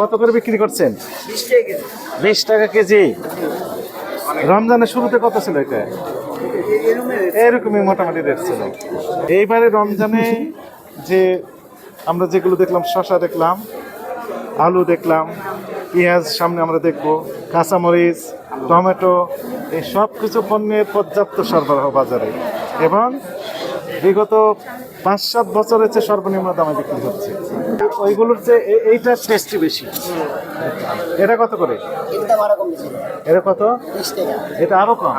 কত করে বিক্রি করছেন? 20 টাকা কেজি। রমজানের শুরুতে কত ছিল এটা? এরকমই মোটামুটি রেট ছিল। এইবারে রমজানে যে আমরা যেগুলো দেখলাম, শসা দেখলাম, আলু দেখলাম, পেঁয়াজ সামনে আমরা দেখব, কাঁচামরিচ, টমেটো, এই সব কিছু পণ্যের পর্যাপ্ত সরবরাহ বাজারে এবং বিগত 5-7 বছরের চেয়ে সর্বনিম্ন দামে বিক্রি হচ্ছে। ওইগুলোর চেয়ে এইটা টেস্টি বেশি। এটা কত করে? এটা কত? এটা আরো কম।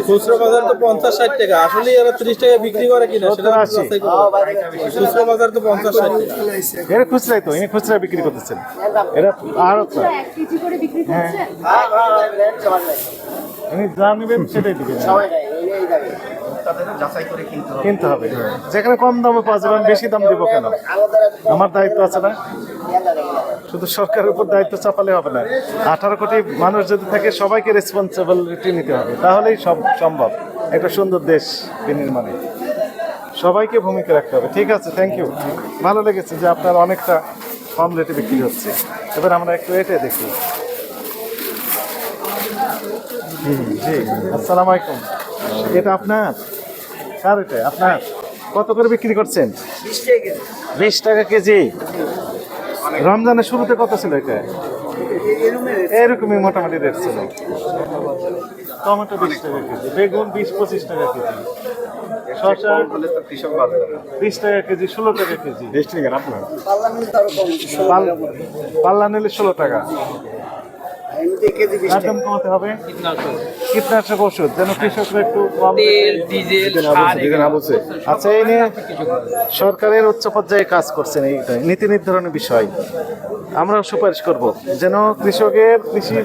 খুচরো বাজার তো 50-60 টাকা, আসলে এরা 30 টাকা বিক্রি করে কিনা সেটা খুচরো বাজার তো 50-60 টাকা। এটা খুচরাই তো, ইনি খুচরা বিক্রি করতেছেন। এটা আরো হ্যাঁ, ইনি যা নেবেন সেটাই দিবেন, কিনতে হবে। যেখানে কম দামে পাওয়া যাবে আমি বেশি দাম দিব কেন? আমার দায়িত্ব আছে না? শুধু সরকারের উপর দায়িত্ব চাপালে হবে না। 18 কোটি মানুষ যদি থাকে, সবাইকে রেসপন্সিবিলিটি নিতে হবে, তাহলেই সব সম্ভব। একটা সুন্দর দেশ বিনির্মাণে সবাইকে ভূমিকা রাখতে হবে। ঠিক আছে, থ্যাংক ইউ। ভালো লেগেছে যে আপনার অনেকটা কম রেটে বিক্রি হচ্ছে। এবার আমরা একটু এটা দেখি। জি, আসসালামু আলাইকুম। এটা আপনার? কার এটা? আপনার? কত করে বিক্রি করছেন? 20 টাকা কেজি। রমজানের শুরুতে কত ছিল এটা? এরকমই মোটামুটি রেট ছিল। টমেটো 20 টাকা কেজি, বেগুন 20-25 টাকা কেজি, শসা 20 টাকা কেজি, 16 টাকা কেজি। পাল্লা নিলে 16 টাকা। দাম কমাতে হবে। কীটনাশক ওষুধ যেন কৃষকরা একটু কম। আচ্ছা, এই নিয়ে সরকারের উচ্চ পর্যায়ে কাজ করছেন, এই নীতি নির্ধারণের বিষয় আমরা সুপারিশ করব, যেন কৃষকের কৃষি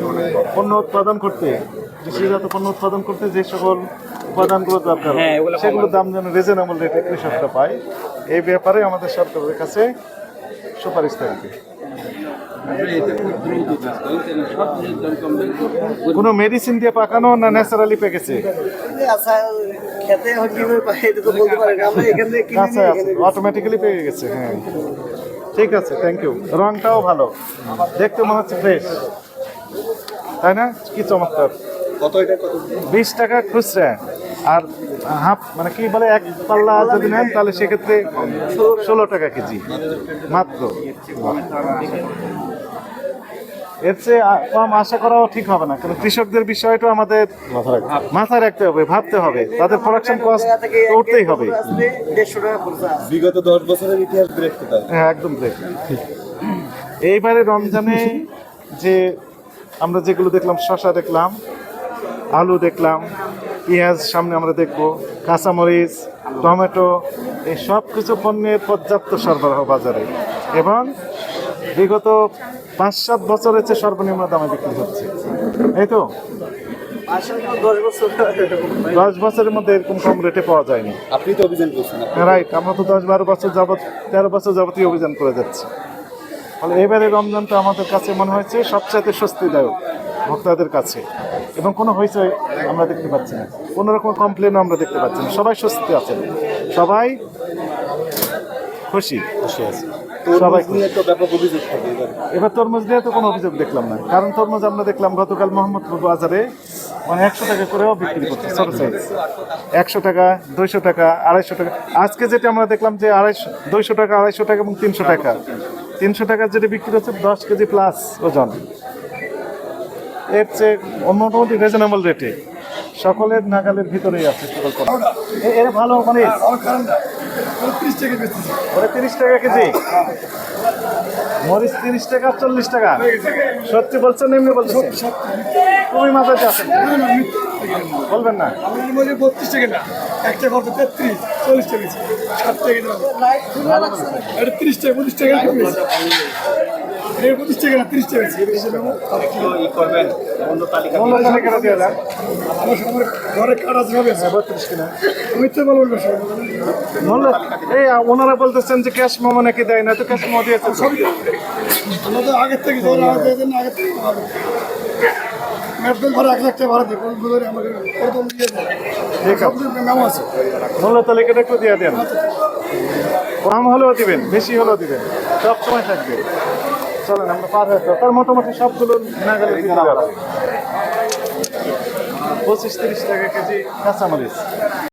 পণ্য উৎপাদন করতে, কৃষিজাত পণ্য উৎপাদন করতে যে সকল উপাদানগুলো দরকার সেগুলোর দাম যেন রিজনেবল রেটে কৃষকরা পায়। এই ব্যাপারে আমাদের সরকারের কাছে সুপারিশ থাকবে। কোনো মেডিসিন দিয়ে পাকানো না ন্যাচারালি পেকেছে? অটোমেটিক্যালি পেকে গেছে। হ্যাঁ, ঠিক আছে, থ্যাংক ইউ। রংটাও ভালো, দেখতে মনে হচ্ছে ফ্রেশ, তাই না? কি চমৎকার। 20 টাকা খুচরা, আর হাফ মানে কি বলে, এক পাল্লা যদি নেন তাহলে সেক্ষেত্রে 16 টাকা কেজি মাত্র। এর চেয়ে কম আশা করাও ঠিক হবে না, কারণ কৃষকদের বিষয়টা আমাদের মাথায় রাখতে হবে, ভাবতে হবে। তাদের প্রোডাকশন কস্ট উঠতেই হবে। বিগত 10 বছরের ইতিহাস ব্রেক। হ্যাঁ, একদম ব্রেক। এইবারে রমজানে যে আমরা যেগুলো দেখলাম, শসা দেখলাম, আলু দেখলাম, পেঁয়াজ সামনে আমরা দেখব, কাঁচামরিচ, টমেটো, এই সব কিছু পণ্যের পর্যাপ্ত সরবরাহ বাজারে এবং বিগত 5-7 বছরের চেয়ে সর্বনিম্ন দামে বিক্রি হচ্ছে। এই তো 10 বছরের মধ্যে এরকম কম রেটে পাওয়া যায়নি। আপনি তো অভিযান করছেন। রাইট, আমরা তো 10-12 বছর যাবত, 13 বছর যাবতীয় অভিযান করে যাচ্ছি। ফলে এবারে রমজানটা আমাদের কাছে মনে হয়েছে সবচাইতে স্বস্তিদায়ক ভক্তদের কাছে, এবং কোনো হইচই আমরা দেখতে পাচ্ছি না, কোনো রকম কমপ্লেনও আমরা দেখতে পাচ্ছি না। সবাই স্বস্তি আছেন, সবাই খুশি আছে, সবাই ব্যাপক অভিযোগ থাকে। এবার তরমুজ নিয়ে তো কোনো অভিযোগ দেখলাম না, কারণ তরমুজ আমরা দেখলাম গতকাল মোহাম্মদপুর বাজারে মানে 100 টাকা করেও বিক্রি করছে, ছোট সাইজ 100 টাকা, 200 টাকা, 250 টাকা। আজকে যেটা আমরা দেখলাম যে 200 টাকা, 250 টাকা এবং 300 টাকা। 300 টাকার যেটা বিক্রি হচ্ছে 10 কেজি প্লাস ওজন। এর চেয়ে মোটামুটি রিজনেবল রেটে সকলের নাগালের ভিতরেই আছে। এর ভালো মানে 30 টাকা কেজি, মরিচ 30 টাকা, 40 টাকা। সত্যি বলছেন এমনি বলছেন? তুমি মাথায় আছেন, বলবেন না? 32 টাকা না, একটা কত 33, 40 টাকা, 60 টাকা দাম। এটা 30 টাকা, 25 টাকা কমে। এটা 25 টাকা না, 30 টাকা। কি করবেন? মূল্য তালিকাটা দিয়ে দেন। আমার ঘরে কাজ আছে হবে 32 কিনা আমি তো বলবো না সব। মূল্য এই ওনারা বলতেছেন যে ক্যাশ মোমো নাকি দেয় না, তো ক্যাশ মোমো দিয়েছে। আমরা তো আগের থেকে ধরে আগে থেকে মেট্রোল ভাড়া 1 লাখ টাকা ভাড়া দিই, কোন ধরে আমাকে প্রথম দিয়ে দেয়। ঠিক আছে, নাম আছে, মূল্য তালিকাটা একটু দিয়ে দেন। কম হলেও দিবেন, বেশি হলেও দিবেন, সব সময় থাকবে। চলেন আমরা পার হয়ে তার মোটামুটি সবগুলো না গেলে 25-30 টাকা কেজি কাঁচামরিচ।